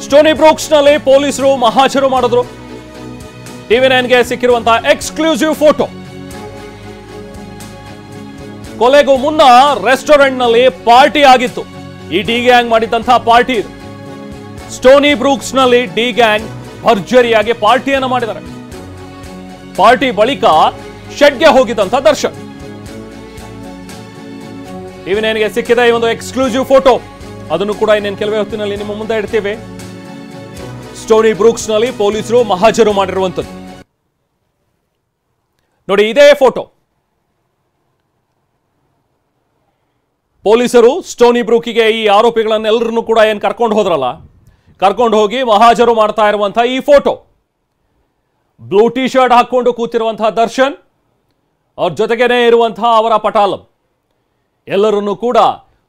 Stony Brooks ನಲ್ಲಿ ಪೊಲೀಸರು ಮಹಾಜರು ಮಾಡಿದ್ರು. ಟಿವಿ9ಗೆ ಸಿಕ್ಕಿರುವಂತಹ ಎಕ್ಸ್ಕ್ಲೂಸಿವ್ ಫೋಟೋ. ಕೊಲೆಗೂ ಮುನ್ನ ರೆಸ್ಟೋರೆಂಟ್ ನಲ್ಲಿ ಪಾರ್ಟಿ ಆಗಿತ್ತು. ಈ ಡಿ ಗ್ಯಾಂಗ್ ಮಾಡಿದಂತಹ ಪಾರ್ಟಿ ಇದು. ಸ್ಟೋನಿ ಬ್ರೂಕ್ಸ್ ನಲ್ಲಿ ಡಿ ಗ್ಯಾಂಗ್ ಭರ್ಜರಿಯಾಗಿ ಪಾರ್ಟಿಯನ್ನು ಮಾಡಿದ್ದಾರೆ. ಪಾರ್ಟಿ ಬಳಿಕ ಶೆಡ್ಗೆ ಹೋಗಿದ್ದಂತ ದರ್ಶನ್. ಟಿವಿ9ಗೆ ಸಿಕ್ಕಿದ ಈ ಒಂದು ಎಕ್ಸ್ಕ್ಲೂಸಿವ್ ಫೋಟೋ, ಅದನ್ನು ಕೂಡ ಇನ್ನೇನು ಕೆಲವೇ ಹೊತ್ತಿನಲ್ಲಿ ನಿಮ್ಮ ಮುಂದೆ ಇಡ್ತೀವಿ. ಸ್ಟೋನಿ ಬ್ರೂಕ್ಸ್ ನಲ್ಲಿ ಪೊಲೀಸರು ಮಹಾಜರು ಮಾಡಿರುವಂತದ್ದು ನೋಡಿ. ಇದೇ ಫೋಟೋ. ಪೊಲೀಸರು ಸ್ಟೋನಿ ಬ್ರೂಕಿಗೆ ಈ ಆರೋಪಿಗಳನ್ನೆಲ್ಲರನ್ನು ಕೂಡ ಏನ್ ಕರ್ಕೊಂಡು ಹೋದ್ರಲ್ಲ, ಕರ್ಕೊಂಡು ಹೋಗಿ ಮಹಾಜರು ಮಾಡ್ತಾ ಇರುವಂತಹ ಈ ಫೋಟೋ. ಬ್ಲೂ ಟಿ ಶರ್ಟ್ ಹಾಕೊಂಡು ಕೂತಿರುವಂತಹ ದರ್ಶನ್, ಅವ್ರ ಜೊತೆಗೇನೆ ಇರುವಂತಹ ಅವರ ಪಟಾಲಂ, ಎಲ್ಲರನ್ನೂ ಕೂಡ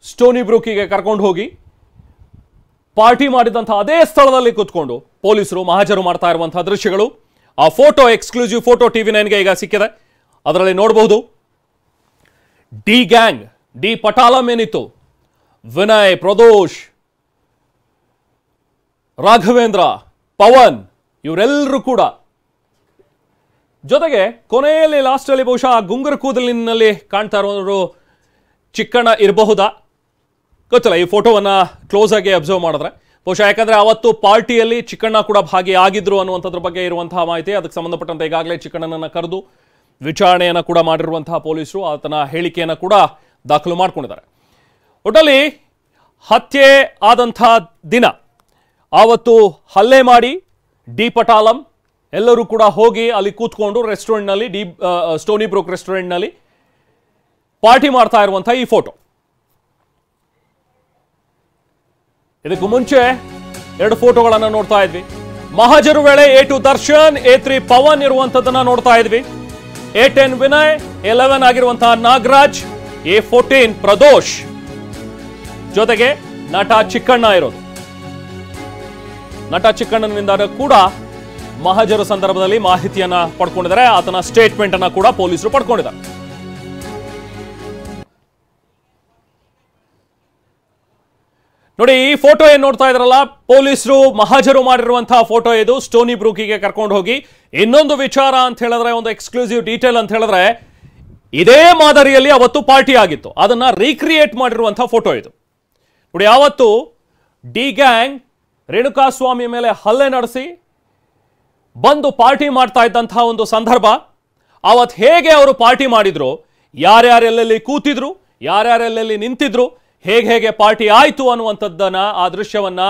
ಸ್ಟೋನಿ ಬ್ರೂಕಿಗೆ ಕರ್ಕೊಂಡು ಹೋಗಿ ಪಾರ್ಟಿ ಮಾಡಿದಂತಹ ಅದೇ ಸ್ಥಳದಲ್ಲಿ ಕೂತ್ಕೊಂಡು ಪೊಲೀಸರು ಮಹಾಜರು ಮಾಡ್ತಾ ಇರುವಂತಹ ದೃಶ್ಯಗಳು. ಆ ಫೋಟೋ, ಎಕ್ಸ್ಕ್ಲೂಸಿವ್ ಫೋಟೋ ಟಿವಿ9ಗೆ ಈಗ ಸಿಕ್ಕಿದೆ. ಅದರಲ್ಲಿ ನೋಡಬಹುದು ಡಿ ಗ್ಯಾಂಗ್, ಡಿ ಪಟಾಲಂ ಏನಿತ್ತು, ವಿನಯ್, ಪ್ರದೋಷ್, ರಾಘವೇಂದ್ರ, ಪವನ್, ಇವರೆಲ್ಲರೂ ಕೂಡ ಜೊತೆಗೆ ಕೊನೆಯಲ್ಲಿ ಲಾಸ್ಟ್ ಅಲ್ಲಿ ಬಹುಶಃ ಗುಂಗುರು ಕೂದಲಿನಲ್ಲಿ ಕಾಣ್ತಾ ಇರೋರು ಚಿಕ್ಕಣ್ಣ ಇರಬಹುದಾ ಗೊತ್ತಿಲ್ಲ. ಈ ಫೋಟೋವನ್ನ ಕ್ಲೋಸ್ ಆಗಿ ಅಬ್ಸರ್ವ್ ಮಾಡಿದ್ರೆ ಬಹುಶಃ, ಯಾಕಂದ್ರೆ ಅವತ್ತು ಪಾರ್ಟಿಯಲ್ಲಿ ಚಿಕ್ಕಣ್ಣ ಕೂಡ ಭಾಗಿಯಾಗಿದ್ರು ಅನ್ನುವಂಥದ್ರ ಬಗ್ಗೆ ಇರುವಂತಹ ಮಾಹಿತಿ. ಅದಕ್ಕೆ ಸಂಬಂಧಪಟ್ಟಂತೆ ಈಗಾಗಲೇ ಚಿಕ್ಕಣ್ಣನನ್ನ ಕರೆದು ವಿಚಾರಣೆಯನ್ನ ಕೂಡ ಮಾಡಿರುವಂತಹ ಪೊಲೀಸರು ಆತನ ಹೇಳಿಕೆಯನ್ನ ಕೂಡ ದಾಖಲು ಮಾಡ್ಕೊಂಡಿದ್ದಾರೆ. ಒಟ್ಟಲ್ಲಿ ಹತ್ಯೆ ಆದಂಥ ದಿನ, ಆವತ್ತು ಹಲ್ಲೆ ಮಾಡಿ ಡಿ ಪಟಾಲಂ ಎಲ್ಲರೂ ಕೂಡ ಹೋಗಿ ಅಲ್ಲಿ ಕೂತ್ಕೊಂಡು ರೆಸ್ಟೋರೆಂಟ್ನಲ್ಲಿ, ಸ್ಟೋನಿ ಬ್ರೂಕ್ ರೆಸ್ಟೋರೆಂಟ್ನಲ್ಲಿ ಪಾರ್ಟಿ ಮಾಡ್ತಾ ಇರುವಂತಹ ಈ ಫೋಟೋ. ಇದಕ್ಕೂ ಮುಂಚೆ ಎರಡು ಫೋಟೋಗಳನ್ನ ನೋಡ್ತಾ ಇದ್ವಿ. ಮಹಾಜರು ವೇಳೆ A2 ದರ್ಶನ್, A3 ಪವನ್ ಇರುವಂತದ್ದನ್ನ ನೋಡ್ತಾ ಇದ್ವಿ. A10 ವಿನಯ್, A11 ಆಗಿರುವಂತಹ ನಾಗರಾಜ್, A14 ಪ್ರದೋಷ್, ಜೊತೆಗೆ ನಟ ಚಿಕ್ಕಣ್ಣ ಇರೋದು. ನಟ ಚಿಕ್ಕಣ್ಣನಿಂದ ಕೂಡ ಮಹಾಜರು ಸಂದರ್ಭದಲ್ಲಿ ಮಾಹಿತಿಯನ್ನ ಪಡ್ಕೊಂಡಿದ್ದಾರೆ. ಆತನ ಸ್ಟೇಟ್ಮೆಂಟ್ ಅನ್ನ ಕೂಡ ಪೊಲೀಸರು ಪಡ್ಕೊಂಡಿದ್ದಾರೆ. ನೋಡಿ, ಈ ಫೋಟೋ ಏನ್ ನೋಡ್ತಾ ಇದ್ರಲ್ಲ, ಪೊಲೀಸರು ಮಹಾಜರು ಮಾಡಿರುವಂತಹ ಫೋಟೋ ಇದು. ಸ್ಟೋನಿ ಬ್ರೂಕಿಗೆ ಕರ್ಕೊಂಡು ಹೋಗಿ ಇನ್ನೊಂದು ವಿಚಾರ ಅಂತ ಹೇಳಿದ್ರೆ, ಒಂದು ಎಕ್ಸ್ಕ್ಲೂಸಿವ್ ಡೀಟೇಲ್ ಅಂತ ಹೇಳಿದ್ರೆ, ಇದೇ ಮಾದರಿಯಲ್ಲಿ ಅವತ್ತು ಪಾರ್ಟಿ ಆಗಿತ್ತು, ಅದನ್ನ ರೀಕ್ರಿಯೇಟ್ ಮಾಡಿರುವಂತಹ ಫೋಟೋ ಇದು. ನೋಡಿ, ಯಾವತ್ತು ಡಿ ಗ್ಯಾಂಗ್ ರೇಣುಕಾಸ್ವಾಮಿ ಮೇಲೆ ಹಲ್ಲೆ ನಡೆಸಿ ಬಂದು ಪಾರ್ಟಿ ಮಾಡ್ತಾ ಇದ್ದಂತಹ ಒಂದು ಸಂದರ್ಭ, ಅವತ್ತು ಹೇಗೆ ಅವರು ಪಾರ್ಟಿ ಮಾಡಿದ್ರು, ಯಾರ್ಯಾರೆಲ್ಲೆಲ್ಲಿ ಕೂತಿದ್ರು, ಯಾರ್ಯಾರೆಲ್ಲೆಲ್ಲಿ ನಿಂತಿದ್ರು, ಹೇಗೆ ಪಾರ್ಟಿ ಆಯಿತು ಅನ್ನುವಂಥದ್ದನ್ನ, ಆ ದೃಶ್ಯವನ್ನ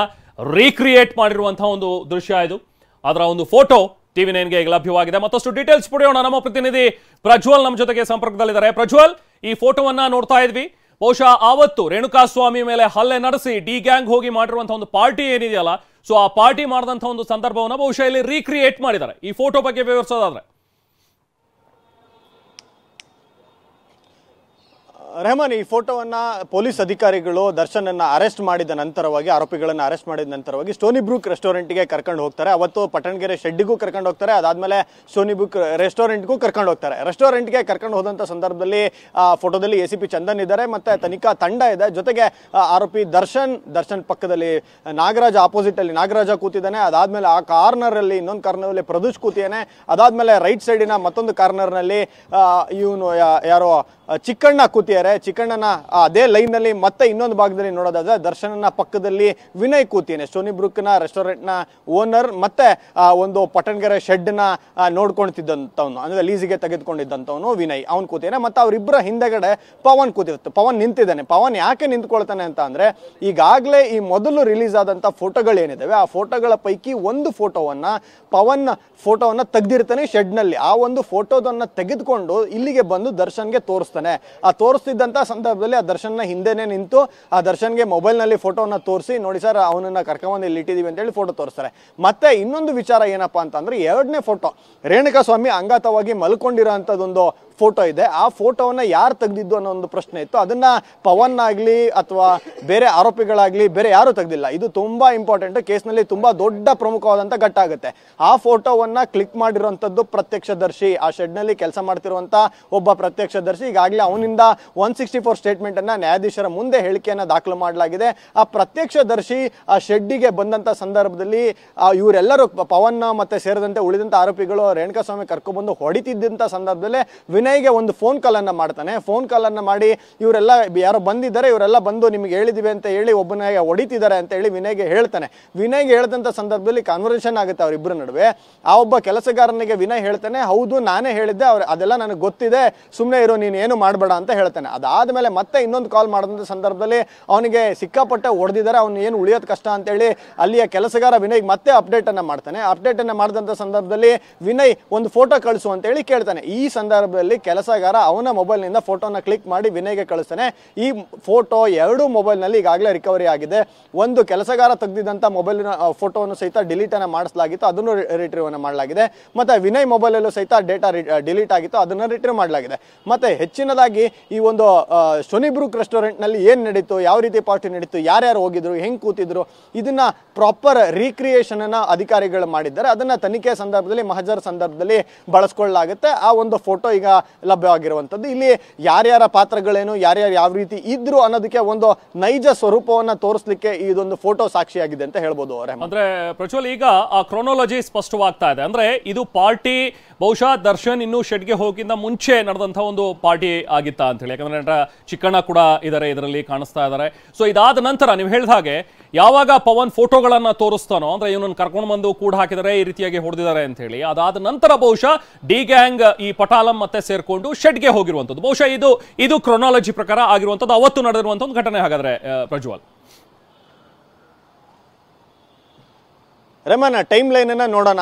ರೀಕ್ರಿಯೇಟ್ ಮಾಡಿರುವಂತಹ ಒಂದು ದೃಶ್ಯ ಇದು. ಅದರ ಒಂದು ಫೋಟೋ ಟಿವಿ9ಗೆ ಈಗ ಲಭ್ಯವಾಗಿದೆ. ಮತ್ತಷ್ಟು ಡೀಟೇಲ್ಸ್ ಪಡೆಯೋಣ. ನಮ್ಮ ಪ್ರತಿನಿಧಿ ಪ್ರಜ್ವಲ್ ನಮ್ಮ ಜೊತೆಗೆ ಸಂಪರ್ಕದಲ್ಲಿದ್ದಾರೆ. ಪ್ರಜ್ವಲ್, ಈ ಫೋಟೋವನ್ನ ನೋಡ್ತಾ ಇದ್ವಿ. ಬಹುಶಃ ಆವತ್ತು ರೇಣುಕಾಸ್ವಾಮಿ ಮೇಲೆ ಹಲ್ಲೆ ನಡೆಸಿ ಡಿ ಗ್ಯಾಂಗ್ ಹೋಗಿ ಮಾಡಿರುವಂತಹ ಒಂದು ಪಾರ್ಟಿ ಏನಿದೆಯಲ್ಲ, ಸೊ ಆ ಪಾರ್ಟಿ ಮಾಡಿದಂತಹ ಒಂದು ಸಂದರ್ಭವನ್ನು ಬಹುಶಃ ಇಲ್ಲಿ ರೀಕ್ರಿಯೇಟ್ ಮಾಡಿದ್ದಾರೆ. ಈ ಫೋಟೋ ಬಗ್ಗೆ ವಿವರಿಸೋದಾದ್ರೆ ರೆಹಮಾನ್, ಈ ಫೋಟೋವನ್ನ ಪೊಲೀಸ್ ಅಧಿಕಾರಿಗಳು ದರ್ಶನನ್ನ ಅರೆಸ್ಟ್ ಮಾಡಿದ ನಂತರವಾಗಿ, ಆರೋಪಿಗಳನ್ನ ಅರೆಸ್ಟ್ ಮಾಡಿದ ನಂತರವಾಗಿ ಸ್ಟೋನಿ ಬ್ರೂಕ್ ರೆಸ್ಟೋರೆಂಟ್ಗೆ ಕರ್ಕೊಂಡು ಹೋಗ್ತಾರೆ. ಅವತ್ತು ಪಟ್ಟಣಗೆರೆ ಶೆಡ್ಡಿಗೂ ಕರ್ಕೊಂಡು ಹೋಗ್ತಾರೆ. ಅದಾದ್ಮೇಲೆ ಸ್ಟೋನಿ ಬ್ರೂಕ್ ರೆಸ್ಟೋರೆಂಟ್ಗೂ ಕರ್ಕೊಂಡು ಹೋಗ್ತಾರೆ. ರೆಸ್ಟೋರೆಂಟ್ಗೆ ಕರ್ಕೊಂಡು ಹೋದಂಥ ಸಂದರ್ಭದಲ್ಲಿ ಫೋಟೋದಲ್ಲಿ ACP ಚಂದನ್ ಇದ್ದಾರೆ, ಮತ್ತೆ ತನಿಖಾ ತಂಡ ಇದೆ. ಜೊತೆಗೆ ಆರೋಪಿ ದರ್ಶನ್ ಪಕ್ಕದಲ್ಲಿ ನಾಗರಾಜ, ಆಪೋಸಿಟ್ ಅಲ್ಲಿ ನಾಗರಾಜ ಕೂತಿದ್ದಾನೆ. ಅದಾದ್ಮೇಲೆ ಆ ಕಾರ್ನರ್ ಅಲ್ಲಿ, ಇನ್ನೊಂದು ಕಾರ್ನರ್ ಅಲ್ಲಿ ಪ್ರದೋಷ್ ಕೂತಿದ್ದಾನೆ. ಅದಾದ್ಮೇಲೆ ರೈಟ್ ಸೈಡಿನ ಮತ್ತೊಂದು ಕಾರ್ನರ್ ನಲ್ಲಿ ಇವನು ಯಾರೋ ಚಿಕ್ಕಣ್ಣ ಕೂತಿದ್ದಾರೆ. ಚಿಕ್ಕಣ್ಣನ ಅದೇ ಲೈನ್ ನಲ್ಲಿ ಮತ್ತೆ ಇನ್ನೊಂದು ಭಾಗದಲ್ಲಿ ನೋಡೋದಾದ್ರೆ ದರ್ಶನನ ಪಕ್ಕದಲ್ಲಿ ವಿನಯ್ ಕೂತಿಯಾನೆ. ಸ್ಟೋನಿ ಬ್ರೂಕ್ ನ ರೆಸ್ಟೋರೆಂಟ್ ನ ಓನರ್, ಮತ್ತೆ ಒಂದು ಪಟ್ಟಣಗೆರೆ ಶೆಡ್ ನ ನೋಡ್ಕೊಳ್ತಿದ್ದಂಥವ್ನು, ಅಂದ್ರೆ ಲೀಸಿಗೆ ತೆಗೆದುಕೊಂಡಿದ್ದಂಥವನು ವಿನಯ್, ಅವ್ನು ಕೂತಿಯಾನೆ. ಮತ್ತೆ ಅವರಿಬ್ಬರ ಹಿಂದೆಗಡೆ ಪವನ್ ನಿಂತಿದ್ದಾನೆ. ಪವನ್ ಯಾಕೆ ನಿಂತ್ಕೊಳ್ತಾನೆ ಅಂತ ಅಂದ್ರೆ, ಈಗಾಗಲೇ ಈ ಮೊದಲು ರಿಲೀಸ್ ಆದಂತ ಫೋಟೋಗಳೇನಿದಾವೆ, ಆ ಫೋಟೋಗಳ ಪೈಕಿ ಒಂದು ಪವನ್ ಫೋಟೋವನ್ನ ತೆಗೆದಿರ್ತಾನೆ ಶೆಡ್ ನಲ್ಲಿ. ಆ ಒಂದು ಫೋಟೋದನ್ನ ತೆಗೆದುಕೊಂಡು ಇಲ್ಲಿಗೆ ಬಂದು ದರ್ಶನ್ಗೆ ತೋರಿಸ್ತಾನೆ. ಆ ತೋರಿಸ್ತಿದ್ದಂತ ಸಂದರ್ಭದಲ್ಲಿ ಆ ದರ್ಶನ್ನ ಹಿಂದೆನೆ ನಿಂತು ಆ ದರ್ಶನ್ಗೆ ಮೊಬೈಲ್ ನಲ್ಲಿ ಫೋಟೋವನ್ನ ತೋರಿಸಿ, ನೋಡಿ ಸರ್ ಅವನನ್ನ ಕರ್ಕೊಂಬಂದು ಇಲ್ಲಿ ಇಟ್ಟಿದೀವಿ ಅಂತ ಹೇಳಿ ಫೋಟೋ ತೋರಿಸ್ತಾರೆ. ಮತ್ತೆ ಇನ್ನೊಂದು ವಿಚಾರ ಏನಪ್ಪಾ ಅಂತಂದ್ರೆ, ಎರಡನೇ ಫೋಟೋ ರೇಣುಕಾಸ್ವಾಮಿ ಅಂಗಾತವಾಗಿ ಮಲ್ಕೊಂಡಿರೋ ಅಂತದೊಂದು ಫೋಟೋ ಇದೆ. ಆ ಫೋಟೋವನ್ನ ಯಾರು ತೆಗೆದಿದ್ದು ಅನ್ನೋ ಒಂದು ಪ್ರಶ್ನೆ ಇತ್ತು. ಅದನ್ನ ಪವನ್ ಆಗ್ಲಿ ಅಥವಾ ಬೇರೆ ಆರೋಪಿಗಳಾಗ್ಲಿ ಬೇರೆ ಯಾರು ತೆಗೆದಿಲ್ಲ. ಇದು ತುಂಬಾ ಇಂಪಾರ್ಟೆಂಟ್, ಕೇಸ್ನಲ್ಲಿ ತುಂಬಾ ದೊಡ್ಡ ಪ್ರಮುಖವಾದಂತ ಘಟ್ಟ ಆಗುತ್ತೆ. ಆ ಫೋಟೋವನ್ನ ಕ್ಲಿಕ್ ಮಾಡಿರುವಂತದ್ದು ಪ್ರತ್ಯಕ್ಷದರ್ಶಿ, ಆ ಶೆಡ್ ನಲ್ಲಿ ಕೆಲಸ ಮಾಡ್ತಿರುವಂತ ಒಬ್ಬ ಪ್ರತ್ಯಕ್ಷದರ್ಶಿ. ಈಗಾಗಲೇ ಅವನಿಂದ 164 ಸ್ಟೇಟ್ಮೆಂಟ್ ಅನ್ನ ನ್ಯಾಯಾಧೀಶರ ಮುಂದೆ ಹೇಳಿಕೆಯನ್ನ ದಾಖಲು ಮಾಡಲಾಗಿದೆ. ಆ ಪ್ರತ್ಯಕ್ಷದರ್ಶಿ ಆ ಶೆಡ್ಡಿಗೆ ಬಂದಂತ ಸಂದರ್ಭದಲ್ಲಿ ಇವರೆಲ್ಲರೂ ಪವನ್ ಮತ್ತೆ ಸೇರಿದಂತೆ ಉಳಿದಂತ ಆರೋಪಿಗಳು ರೇಣುಕಾಸ್ವಾಮಿ ಕರ್ಕೊಂಡ್ಬಂದು ಹೊಡಿತಿದ್ದಂತ ಸಂದರ್ಭದಲ್ಲಿ ವಿನಯ್ಗೆ ಒಂದು ಫೋನ್ ಕಾಲ್ ಅನ್ನ ಮಾಡ್ತಾನೆ. ಫೋನ್ ಕಾಲ್ ಅನ್ನ ಮಾಡಿ ಇವರೆಲ್ಲ ಯಾರೋ ಬಂದಿದ್ದಾರೆ, ಇವರೆಲ್ಲ ಬಂದು ನಿಮ್ಗೆ ಹೇಳಿದಿವೆ ಅಂತ ಹೇಳಿ ಒಬ್ಬನ ಹೊಡಿತಿದ್ದಾರೆ ಅಂತ ಹೇಳಿ ವಿನಯ್ಗೆ ಹೇಳ್ತಾನೆ. ವಿನಯ್ಗೆ ಹೇಳಿದಂತ ಸಂದರ್ಭದಲ್ಲಿ ಕಾನ್ವರ್ಸೇಷನ್ ಆಗುತ್ತೆ ಅವರಿಬ್ಬರ ನಡುವೆ. ಆ ಒಬ್ಬ ಕೆಲಸಗಾರನಿಗೆ ವಿನಯ್ ಹೇಳ್ತಾನೆ, ಹೌದು ನಾನೇ ಹೇಳಿದ್ದೆ, ಅದೆಲ್ಲ ನನಗೆ ಗೊತ್ತಿದೆ, ಸುಮ್ಮನೆ ಇರೋ, ನೀನು ಏನು ಮಾಡಬೇಡ ಅಂತ ಹೇಳ್ತಾನೆ. ಅದಾದ್ಮೇಲೆ ಮತ್ತೆ ಇನ್ನೊಂದು ಕಾಲ್ ಮಾಡಿದಂತ ಸಂದರ್ಭದಲ್ಲಿ ಅವನಿಗೆ ಸಿಕ್ಕಾಪಟ್ಟೆ ಹೊಡೆದಿದ್ದಾರೆ, ಅವ್ನು ಏನು ಉಳಿಯೋದು ಕಷ್ಟ ಅಂತ ಹೇಳಿ ಅಲ್ಲಿಯ ಕೆಲಸಗಾರ ವಿನಯ್ ಮತ್ತೆ ಅಪ್ಡೇಟ್ ಅನ್ನ ಮಾಡ್ತಾನೆ. ಅಪ್ಡೇಟ್ ಅನ್ನ ಮಾಡಿದಂತ ಸಂದರ್ಭದಲ್ಲಿ ವಿನಯ್ ಒಂದು ಫೋಟೋ ಕಳಿಸು ಅಂತ ಹೇಳಿ ಕೇಳ್ತಾನೆ. ಈ ಸಂದರ್ಭದಲ್ಲಿ ಕೆಲಸಗಾರ ಅವನ ಮೊಬೈಲ್ ನಿಂದ ಫೋಟೋನ ಕ್ಲಿಕ್ ಮಾಡಿ ವಿನಯ್ಗೆ ಕಳಿಸ್ತಾನೆ. ಈ ಫೋಟೋ ಎರಡು ಮೊಬೈಲ್ ನಲ್ಲಿ ಈಗಾಗಲೇ ರಿಕವರಿ ಆಗಿದೆ. ಒಂದು ಕೆಲಸಗಾರ ತೆಗೆದಿದ್ದಂತ ಮೊಬೈಲ್ ಫೋಟೋವನ್ನು ಸಹಿತ ಡಿಲೀಟ್ ಅನ್ನ ಮಾಡಿಸಲಾಗಿತ್ತು, ಅದನ್ನು ರಿಟ್ರೀವ್ ಅನ್ನ ಮಾಡಲಾಗಿದೆ. ಮತ್ತೆ ವಿನಯ್ ಮೊಬೈಲ್ ಅಲ್ಲೂ ಸಹಿತ ಡೇಟಾ ಡಿಲೀಟ್ ಆಗಿತ್ತು, ಅದನ್ನ ರಿಟ್ರೀವ್ ಮಾಡಲಾಗಿದೆ. ಮತ್ತೆ ಹೆಚ್ಚಿನದಾಗಿ ಈ ಒಂದು ಸ್ಟೋನಿ ಬ್ರೂಕ್ ರೆಸ್ಟೋರೆಂಟ್ ನಲ್ಲಿ ಏನ್ ನಡೀತು, ಯಾವ ರೀತಿ ಪಾರ್ಟಿ ನಡೀತು, ಯಾರ್ಯಾರು ಹೋಗಿದ್ರು, ಹೆಂಗ್ ಕೂತಿದ್ರು, ಇದನ್ನ ಪ್ರಾಪರ್ ರೀಕ್ರಿಯೇಷನ್ ಅನ್ನ ಅಧಿಕಾರಿಗಳು ಮಾಡಿದ್ದಾರೆ. ಅದನ್ನ ತನಿಖೆ ಸಂದರ್ಭದಲ್ಲಿ ಮಹಜರ್ ಸಂದರ್ಭದಲ್ಲಿ ಬಳಸ್ಕೊಳ್ಳಲಾಗುತ್ತೆ. ಆ ಒಂದು ಫೋಟೋ ಈಗ ಲಭ್ಯವಾಗಿರುವಂತದ್ದು. ಇಲ್ಲಿ ಯಾರ್ಯಾರ ಪಾತ್ರಗಳೇನು, ಯಾರ್ಯಾರು ಯಾವ ರೀತಿ ಇದ್ರು ಅನ್ನೋದಕ್ಕೆ ಒಂದು ನೈಜ ಸ್ವರೂಪವನ್ನ ತೋರಿಸಲಿಕ್ಕೆ ಇದೊಂದು ಫೋಟೋ ಸಾಕ್ಷಿಯಾಗಿದೆ ಅಂತ ಹೇಳ್ಬೋದು. ಅಂದ್ರೆ ಪ್ರಜ್ವಲ್, ಈಗ ಆ ಕ್ರೋನಾಲಜಿ ಸ್ಪಷ್ಟವಾಗ್ತಾ ಇದೆ. ಅಂದ್ರೆ ಇದು ಪಾರ್ಟಿ ಬಹುಶಃ ದರ್ಶನ್ ಇನ್ನು ಶೆಡ್ಗೆ ಹೋಗಿಂದ ಮುಂಚೆ ನಡೆದಂತ ಒಂದು ಪಾರ್ಟಿ ಆಗಿತ್ತಾ ಅಂತ ಹೇಳಿ. ಯಾಕಂದ್ರೆ ಚಿಕ್ಕಣ್ಣ ಕೂಡ ಇದಾರೆ, ಇದರಲ್ಲಿ ಕಾಣಿಸ್ತಾ ಇದ್ದಾರೆ. ಸೊ ಇದಾದ ನಂತರ ನೀವು ಹೇಳಿದ ಹಾಗೆ ಯಾವಾಗ ಪವನ್ ಫೋಟೋಗಳನ್ನ ತೋರಿಸ್ತಾನೋ, ಅಂದ್ರೆ ಇವನನ್ನು ಕರ್ಕೊಂಡು ಬಂದು ಕೂಡ ಹಾಕಿದರೆ ಈ ರೀತಿಯಾಗಿ ಹೊಡೆದಿದ್ದಾರೆ ಅಂತ ಹೇಳಿ, ಅದಾದ ನಂತರ ಬಹುಶಃ ಡಿ ಗ್ಯಾಂಗ್ ಈ ಪಟಾಲಂ ಮತ್ತೆ ಸೇರ್ಕೊಂಡು ಶೆಡ್ಗೆ ಹೋಗಿರುವಂತದ್ದು. ಬಹುಶಃ ಇದು ಕ್ರೊನಾಲಜಿ ಪ್ರಕಾರ ಆಗಿರುವಂತದ್ದು, ಅವತ್ತು ನಡೆದಿರುವಂತ ಒಂದು ಘಟನೆ. ಹಾಗಾದ್ರೆ ಪ್ರಜ್ವಲ್, ರೆಮನ್ ಟೈಮ್ ಲೈನ್ ಅನ್ನ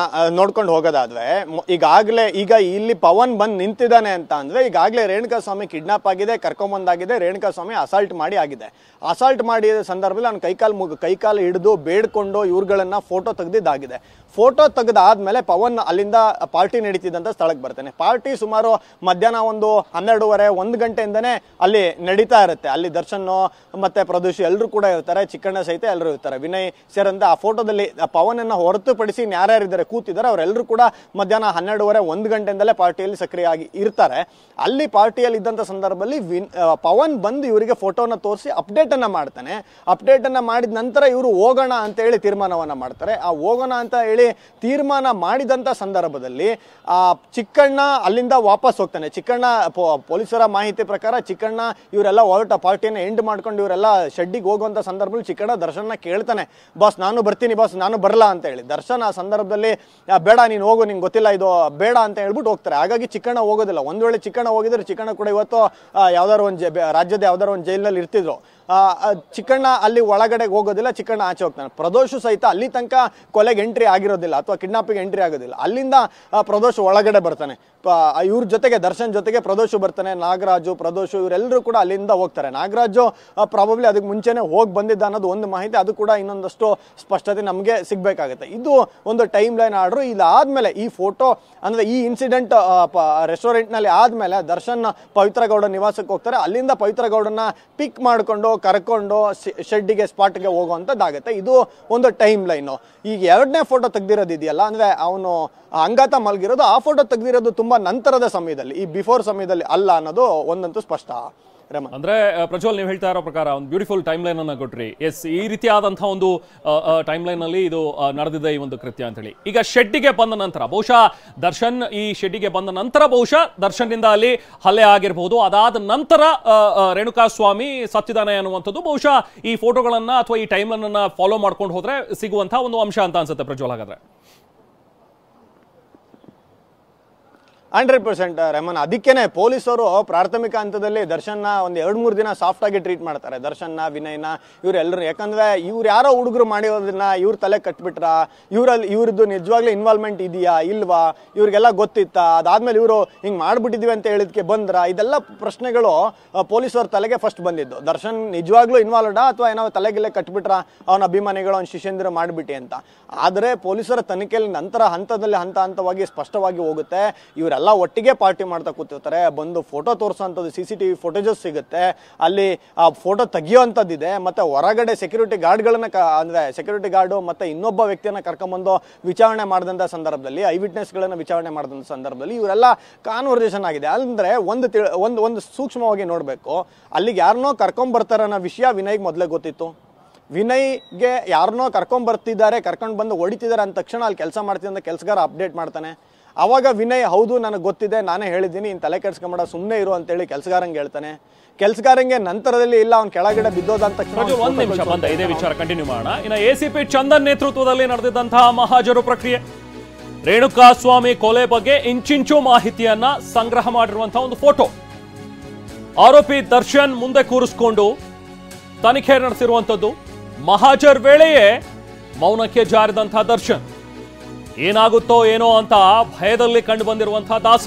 ನೋಡ್ಕೊಂಡು ಹೋಗೋದಾದ್ರೆ, ಈಗ ಇಲ್ಲಿ ಪವನ್ ಬಂದ್ ನಿಂತಿದ್ದಾನೆ ಅಂತ ಅಂದ್ರೆ ಈಗಾಗಲೇ ರೇಣುಕಾಸ್ವಾಮಿ ಕಿಡ್ನಾಪ್ ಆಗಿದೆ, ಕರ್ಕೊಂಬಂದಾಗಿದೆ, ರೇಣುಕಾಸ್ವಾಮಿ ಅಸಾಲ್ಟ್ ಮಾಡಿ ಆಗಿದೆ. ಅಸಾಲ್ಟ್ ಮಾಡಿದ ಸಂದರ್ಭದಲ್ಲಿ ಅವ್ನು ಕೈಕಾಲು ಹಿಡಿದು ಬೇಡ್ಕೊಂಡು ಇವ್ರುಗಳನ್ನ ಫೋಟೋ ತೆಗೆದಿದ್ದಾಗಿದೆ. ಫೋಟೋ ತೆಗೆದಾದ್ಮೇಲೆ ಪವನ್ ಅಲ್ಲಿಂದ ಪಾರ್ಟಿ ನಡೀತಿದ್ದಂತ ಸ್ಥಳಕ್ಕೆ ಬರ್ತಾನೆ. ಪಾರ್ಟಿ ಸುಮಾರು ಮಧ್ಯಾಹ್ನ ಒಂದು 12:30 1 ಗಂಟೆಯಿಂದನೇ ಅಲ್ಲಿ ನಡೀತಾ ಇರುತ್ತೆ. ಅಲ್ಲಿ ದರ್ಶನ್ ಮತ್ತೆ ಪ್ರದೋಷ್ ಎಲ್ಲರೂ ಕೂಡ ಇರ್ತಾರೆ, ಚಿಕ್ಕಣ್ಣ ಸಹಿತ ಎಲ್ಲರೂ ಇರ್ತಾರೆ, ವಿನಯ್ ಸೇರಂತ. ಆ ಫೋಟೋದಲ್ಲಿ ಪವನ್ ಹೊರತುಪಡಿಸಿ ಯಾರ್ಯಾರಿದ್ದಾರೆ ಕೂತಿದ್ದಾರೆ ಅವರೆಲ್ಲರೂ ಕೂಡ ಮಧ್ಯಾಹ್ನ 12:30 1 ಗಂಟೆಯಿಂದಲೇ ಪಾರ್ಟಿಯಲ್ಲಿ ಸಕ್ರಿಯವಾಗಿ ಇರ್ತಾರೆ. ಅಲ್ಲಿ ಪಾರ್ಟಿಯಲ್ಲಿ ಇದ್ದಂತ ಸಂದರ್ಭದಲ್ಲಿ ಪವನ್ ಬಂದು ಇವರಿಗೆ ಫೋಟೋನ ತೋರಿಸಿ ಅಪ್ಡೇಟ್ ಅನ್ನ ಮಾಡ್ತಾನೆ. ಅಪ್ಡೇಟ್ ಅನ್ನ ಮಾಡಿದ ನಂತರ ಇವರು ಹೋಗೋಣ ಅಂತ ಹೇಳಿ ತೀರ್ಮಾನವನ್ನ ಮಾಡ್ತಾರೆ. ಆ ಹೋಗೋಣ ಅಂತ ಹೇಳಿ ತೀರ್ಮಾನ ಮಾಡಿದಂತ ಸಂದರ್ಭದಲ್ಲಿ ಚಿಕ್ಕಣ್ಣ ಅಲ್ಲಿಂದ ವಾಪಸ್ ಹೋಗ್ತಾನೆ. ಚಿಕ್ಕಣ್ಣ ಪೊಲೀಸರ ಮಾಹಿತಿ ಪ್ರಕಾರ ಚಿಕ್ಕಣ್ಣ ಇವರೆಲ್ಲ ಹೊರಟ ಪಾರ್ಟಿಯನ್ನು ಎಂಡ್ ಮಾಡ್ಕೊಂಡು ಇವರೆಲ್ಲ ಶೆಡ್ಡಿಗೆ ಹೋಗುವಂತ ಸಂದರ್ಭದಲ್ಲಿ ಚಿಕ್ಕಣ್ಣ ದರ್ಶನ ಕೇಳ್ತಾನೆ, ಬಾಸ್ ನಾನು ಬರ್ತೀನಿ ಬಾಸ್, ನಾನು ಬರಲ್ಲ ಅಂತ ಹೇಳಿ. ದರ್ಶನ್ ಆ ಸಂದರ್ಭದಲ್ಲಿ ಬೇಡ ನೀನು ಹೋಗು, ನಿಂಗೆ ಗೊತ್ತಿಲ್ಲ ಇದು ಬೇಡ ಅಂತ ಹೇಳ್ಬಿಟ್ಟು ಹೋಗ್ತಾರೆ. ಹಾಗಾಗಿ ಚಿಕ್ಕಣ್ಣ ಹೋಗೋದಿಲ್ಲ. ಒಂದ್ ವೇಳೆ ಚಿಕ್ಕಣ್ಣ ಹೋಗಿದ್ರೆ ಚಿಕ್ಕಣ್ಣ ಕೂಡ ಇವತ್ತು ಯಾವ್ದಾದ್ರು ಒಂದು ರಾಜ್ಯದ ಯಾವ್ದಾದ್ರು ಒಂದು ಜೈಲಿನಲ್ಲಿ ಇರ್ತಿದ್ರು. ಚಿಕ್ಕಣ್ಣ ಅಲ್ಲಿ ಒಳಗಡೆ ಹೋಗೋದಿಲ್ಲ, ಚಿಕ್ಕಣ್ಣ ಆಚೆ ಹೋಗ್ತಾನೆ. ಪ್ರದೋಷ್ ಸಹಿತ ಅಲ್ಲಿ ತನಕ ಕೊಲೆಗೆ ಎಂಟ್ರಿ ಆಗಿರೋದಿಲ್ಲ ಅಥವಾ ಕಿಡ್ನಾಪಿಗೆ ಎಂಟ್ರಿ ಆಗೋದಿಲ್ಲ. ಅಲ್ಲಿಂದ ಪ್ರದೋಷ್ ಒಳಗಡೆ ಬರ್ತಾನೆ. ಇವ್ರ ಜೊತೆಗೆ ದರ್ಶನ್ ಜೊತೆಗೆ ಪ್ರದೋಷ್ ಬರ್ತಾನೆ. ನಾಗರಾಜು, ಪ್ರದೋಷ್ ಇವರೆಲ್ಲರೂ ಕೂಡ ಅಲ್ಲಿಂದ ಹೋಗ್ತಾರೆ. ನಾಗರಾಜು ಪ್ರಾಬಬ್ಲಿ ಅದಕ್ಕೆ ಮುಂಚೆನೆ ಹೋಗಿ ಬಂದಿದ್ದ ಅನ್ನೋದು ಒಂದು ಮಾಹಿತಿ, ಅದು ಕೂಡ ಇನ್ನೊಂದಷ್ಟು ಸ್ಪಷ್ಟತೆ ನಮಗೆ ಸಿಗ್ಬೇಕಾಗುತ್ತೆ. ಇದು ಒಂದು ಟೈಮ್ ಲೈನ್ ಆರ್ಡರ್. ಇದಾದ್ಮೇಲೆ ಈ ಫೋಟೋ ಅಂದ್ರೆ ಈ ಇನ್ಸಿಡೆಂಟ್ ರೆಸ್ಟೋರೆಂಟ್ ನಲ್ಲಿ ಆದ್ಮೇಲೆ ದರ್ಶನ್ ಪವಿತ್ರ ಗೌಡ ನಿವಾಸಕ್ಕೆ ಹೋಗ್ತಾರೆ. ಅಲ್ಲಿಂದ ಪವಿತ್ರ ಗೌಡನ್ನ ಪಿಕ್ ಮಾಡ್ಕೊಂಡು ಕರ್ಕೊಂಡು ಶೆಡ್ಡಿಗೆ ಸ್ಪಾಟ್ಗೆ ಹೋಗುವಂತದ್ದಾಗತ್ತೆ. ಇದು ಒಂದು ಟೈಮ್ ಲೈನು. ಈಗ 2ನೇ ಫೋಟೋ ತೆಗ್ದಿರೋದು ಇದೆಯಲ್ಲ, ಅಂದ್ರೆ ಅವನು ಅಂಗಾತ ಮಲ್ಗಿರೋದು, ಆ ಫೋಟೋ ತೆಗ್ದಿರೋದು ತುಂಬಾ ನಂತರದ ಸಮಯದಲ್ಲಿ, ಈ ಬಿಫೋರ್ ಸಮಯದಲ್ಲಿ ಅಲ್ಲ ಅನ್ನೋದು ಒಂದಂತೂ ಸ್ಪಷ್ಟ. ಅಂದ್ರೆ ಪ್ರಜ್ವಲ್, ನೀವು ಹೇಳ್ತಾ ಇರೋ ಪ್ರಕಾರ ಒಂದು ಬ್ಯೂಟಿಫುಲ್ ಟೈಮ್ ಲೈನ್ ಅನ್ನ ಕೊಟ್ರಿ. ಎಸ್, ಈ ರೀತಿಯಾದಂತಹ ಒಂದು ಟೈಮ್ ಲೈನ್ ಅಲ್ಲಿ ಇದು ನಡೆದಿದೆ ಈ ಒಂದು ಕೃತ್ಯ ಅಂತ ಹೇಳಿ. ಈಗ ಶೆಡ್ಡಿಗೆ ಬಂದ ನಂತರ ಬಹುಶಃ ದರ್ಶನ್ ಈ ಶೆಡ್ಡಿಗೆ ಬಂದ ನಂತರ ಬಹುಶಃ ದರ್ಶನ್ನಿಂದ ಅಲ್ಲಿ ಹಲ್ಲೆ ಆಗಿರಬಹುದು. ಅದಾದ ನಂತರ ರೇಣುಕಾಸ್ವಾಮಿ ಸತ್ತಿದ್ದಾನೆ ಅನ್ನುವಂಥದ್ದು ಬಹುಶಃ ಈ ಫೋಟೋಗಳನ್ನ ಅಥವಾ ಈ ಟೈಮ್ ಲೈನ್ ಅನ್ನ ಫಾಲೋ ಮಾಡ್ಕೊಂಡು ಹೋದ್ರೆ ಸಿಗುವಂತಹ ಒಂದು ಅಂಶ ಅಂತ ಅನ್ಸುತ್ತೆ ಪ್ರಜ್ವಲ್. ಹಾಗಾದ್ರೆ 100% ರೆಮನ್. ಅದಕ್ಕೇನೆ ಪೊಲೀಸರು ಪ್ರಾಥಮಿಕ ಹಂತದಲ್ಲಿ ದರ್ಶನ್ನ ಒಂದು 2-3 ದಿನ ಸಾಫ್ಟ್ ಆಗಿ ಟ್ರೀಟ್ ಮಾಡ್ತಾರೆ. ದರ್ಶನ್ನ, ವಿನಯ್ನ, ಇವರೆಲ್ಲರೂ. ಯಾಕಂದ್ರೆ ಇವ್ರು ಯಾರೋ ಹುಡುಗರು ಮಾಡಿರೋದನ್ನ ಇವ್ರ ತಲೆ ಕಟ್ಬಿಟ್ರ, ಇವ್ರದ್ದು ನಿಜವಾಗ್ಲೂ ಇನ್ವಾಲ್ವ್ಮೆಂಟ್ ಇದೆಯಾ ಇಲ್ವಾ, ಇವ್ರಿಗೆಲ್ಲ ಗೊತ್ತಿತ್ತಾ, ಅದಾದ್ಮೇಲೆ ಇವರು ಹಿಂಗ್ ಮಾಡ್ಬಿಟ್ಟಿದೀವಿ ಅಂತ ಹೇಳಿದ್ಕೆ ಬಂದ್ರ, ಇದೆಲ್ಲ ಪ್ರಶ್ನೆಗಳು ಪೊಲೀಸರ ತಲೆಗೆ ಫಸ್ಟ್ ಬಂದಿದ್ದು. ದರ್ಶನ್ ನಿಜವಾಗ್ಲೂ ಇನ್ವಾಲ್ವ್ಡಾ ಅಥವಾ ಏನೋ ತಲೆಗೆಲ್ಲ ಕಟ್ಬಿಟ್ರ ಅವನ ಅಭಿಮಾನಿಗಳು, ಅವನ ಶಿಷ್ಯಂದಿರು ಮಾಡ್ಬಿಟ್ಟಿ ಅಂತ. ಆದ್ರೆ ಪೊಲೀಸರ ತನಿಖೆಯಲ್ಲಿ ನಂತರ ಹಂತದಲ್ಲಿ ಹಂತವಾಗಿ ಸ್ಪಷ್ಟವಾಗಿ ಹೋಗುತ್ತೆ. ಇವರೆಲ್ಲ ಇವರೆಲ್ಲ ಒಟ್ಟಿಗೆ ಪಾರ್ಟಿ ಮಾಡ್ತಾ ಕೂತಿರ್ತಾರೆ. ಬಂದು ಫೋಟೋ ತೋರಿಸೋಂಥದ್ದು CCTV ಫೋಟೇಜಸ್ ಸಿಗುತ್ತೆ, ಅಲ್ಲಿ ಆ ಫೋಟೋ ತೆಗಿಯೋಂಥದ್ದಿದೆ. ಮತ್ತು ಹೊರಗಡೆ ಸೆಕ್ಯೂರಿಟಿ ಗಾರ್ಡ್ಗಳನ್ನ ಅಂದರೆ ಸೆಕ್ಯೂರಿಟಿ ಗಾರ್ಡು ಮತ್ತು ಇನ್ನೊಬ್ಬ ವ್ಯಕ್ತಿಯನ್ನು ಕರ್ಕೊಂಬಂದು ವಿಚಾರಣೆ ಮಾಡಿದಂಥ ಸಂದರ್ಭದಲ್ಲಿ, ಐ ವಿಟ್ನೆಸ್ಗಳನ್ನು ವಿಚಾರಣೆ ಮಾಡಿದಂಥ ಸಂದರ್ಭದಲ್ಲಿ ಇವರೆಲ್ಲ ಕಾನ್ವರ್ಸೇಷನ್ ಆಗಿದೆ. ಅಂದರೆ ಒಂದು ಸೂಕ್ಷ್ಮವಾಗಿ ನೋಡಬೇಕು, ಅಲ್ಲಿಗೆ ಯಾರನ್ನೋ ಕರ್ಕೊಂಬರ್ತಾರೆ ಅನ್ನೋ ವಿಷಯ ವಿನಯ್ಗೆ ಮೊದಲೇ ಗೊತ್ತಿತ್ತು. ವಿನಯ್ಗೆ ಯಾರನ್ನೋ ಕರ್ಕೊಂಬರ್ತಿದ್ದಾರೆ, ಕರ್ಕೊಂಡು ಬಂದು ಹೊಡಿತಿದ್ದಾರೆ ಅಂದ ತಕ್ಷಣ ಅಲ್ಲಿ ಕೆಲಸ ಮಾಡ್ತಿದ್ದ ಅಂತ ಕೆಲಸಗಾರ ಅಪ್ಡೇಟ್ ಮಾಡ್ತಾನೆ. ಆವಾಗ ವಿನಯ್ ಹೌದು ನನಗೆ ಗೊತ್ತಿದೆ, ನಾನೇ ಹೇಳಿದ್ದೀನಿ, ಇನ್ನು ತಲೆ ಕೆಡಿಸ್ಕೊಂಬೇಡ ಸುಮ್ಮನೆ ಇರು ಅಂತೇಳಿ ಕೆಲಸಗಾರಂಗೆ ಹೇಳ್ತಾನೆ. ಕೆಲಸಗಾರಂಗೆ ನಂತರದಲ್ಲಿ ಇಲ್ಲ ಅವ್ನು ಕೆಳಗಡೆ ಬಿದ್ದೋದ ಅಂತ ತಕ್ಷಣ ಒಂದು ನಿಮಿಷ ಬಂದ ಇದೇ ವಿಚಾರ ಕಂಟಿನ್ಯೂ ಮಾಡೋಣ. ಇನ್ನು ACP ಚಂದನ್ ನೇತೃತ್ವದಲ್ಲಿ ನಡೆದಿದ್ದಂತಹ ಮಹಾಜರು ಪ್ರಕ್ರಿಯೆ, ರೇಣುಕಾ ಸ್ವಾಮಿ ಕೊಲೆ ಬಗ್ಗೆ ಇಂಚಿಂಚು ಮಾಹಿತಿಯನ್ನ ಸಂಗ್ರಹ ಮಾಡಿರುವಂತಹ ಒಂದು ಫೋಟೋ, ಆರೋಪಿ ದರ್ಶನ್ ಮುಂದೆ ಕೂರಿಸಿಕೊಂಡು ತನಿಖೆ ನಡೆಸಿರುವಂಥದ್ದು. ಮಹಾಜರ್ ವೇಳೆಯೇ ಮೌನಕ್ಕೆ ಜಾರಿದಂತಹ ದರ್ಶನ್, ಏನಾಗುತ್ತೋ ಏನೋ ಅಂತ ಭಯದಲ್ಲಿ ಕಂಡು ಬಂದಿರುವಂತಹ ದಾಸ,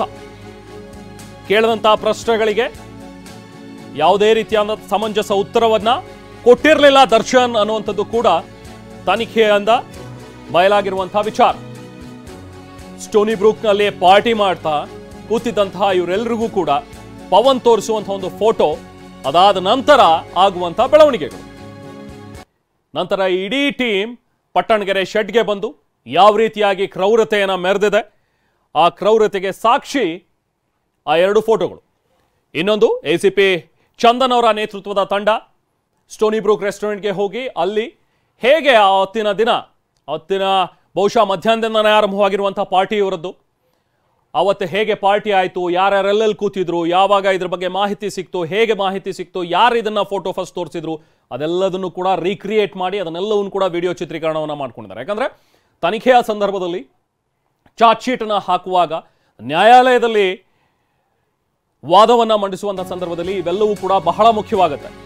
ಕೇಳಿದಂತಹ ಪ್ರಶ್ನೆಗಳಿಗೆ ಯಾವುದೇ ರೀತಿಯಾದ ಸಮಂಜಸ ಉತ್ತರವನ್ನ ಕೊಟ್ಟಿರಲಿಲ್ಲ ದರ್ಶನ್ ಅನ್ನುವಂಥದ್ದು ಕೂಡ ತನಿಖೆಯಿಂದ ಬಯಲಾಗಿರುವಂತಹ ವಿಚಾರ. ಸ್ಟೋನಿ ಬ್ರೂಕ್ನಲ್ಲಿ ಪಾರ್ಟಿ ಮಾಡ್ತಾ ಕೂತಿದ್ದಂತಹ ಇವರೆಲ್ಲರಿಗೂ ಕೂಡ ಪವನ್ ತೋರಿಸುವಂತಹ ಒಂದು ಫೋಟೋ, ಅದಾದ ನಂತರ ಆಗುವಂತಹ ಬೆಳವಣಿಗೆಗಳು. ನಂತರ ಇಡೀ ಟೀಮ್ ಪಟ್ಟಣಗೆರೆ ಶೆಡ್ಗೆ ಬಂದು ಯಾವ ರೀತಿಯಾಗಿ ಕ್ರೌರತೆಯನ್ನು ಮೆರೆದಿದೆ, ಆ ಕ್ರೌರತೆಗೆ ಸಾಕ್ಷಿ ಆ ಎರಡು ಫೋಟೋಗಳು. ಇನ್ನೊಂದು ACP ಚಂದನ್ ಅವರ ನೇತೃತ್ವದ ತಂಡ ಸ್ಟೋನಿ ಬ್ರೂಕ್ ರೆಸ್ಟೋರೆಂಟ್ಗೆ ಹೋಗಿ ಅಲ್ಲಿ ಹೇಗೆ ಅವತ್ತಿನ ಬಹುಶಃ ಮಧ್ಯಾಹ್ನದಿಂದನೇ ಆರಂಭವಾಗಿರುವಂಥ ಪಾರ್ಟಿ ಇವರದ್ದು, ಅವತ್ತು ಹೇಗೆ ಪಾರ್ಟಿ ಆಯಿತು, ಯಾರ್ಯಾರೆಲ್ಲೆಲ್ಲಿ ಕೂತಿದ್ರು, ಯಾವಾಗ ಇದ್ರ ಬಗ್ಗೆ ಮಾಹಿತಿ ಸಿಕ್ತು, ಹೇಗೆ ಮಾಹಿತಿ ಸಿಕ್ತು, ಯಾರು ಇದನ್ನ ಫೋಟೋ ಫಸ್ಟ್ ತೋರಿಸಿದ್ರು, ಅದೆಲ್ಲದನ್ನು ಕೂಡ ರೀಕ್ರಿಯೇಟ್ ಮಾಡಿ ಅದನ್ನೆಲ್ಲವನ್ನು ಕೂಡ ವಿಡಿಯೋ ಚಿತ್ರೀಕರಣವನ್ನು ಮಾಡ್ಕೊಂಡಿದ್ದಾರೆ. ಯಾಕಂದ್ರೆ ತನಿಖೆಯ ಸಂದರ್ಭದಲ್ಲಿ ಚಾರ್ಜ್ ಶೀಟನ್ನು ಹಾಕುವಾಗ ನ್ಯಾಯಾಲಯದಲ್ಲಿ ವಾದವನ್ನು ಮಂಡಿಸುವಂತಹ ಸಂದರ್ಭದಲ್ಲಿ ಇವೆಲ್ಲವೂ ಕೂಡ ಬಹಳ ಮುಖ್ಯವಾಗುತ್ತೆ.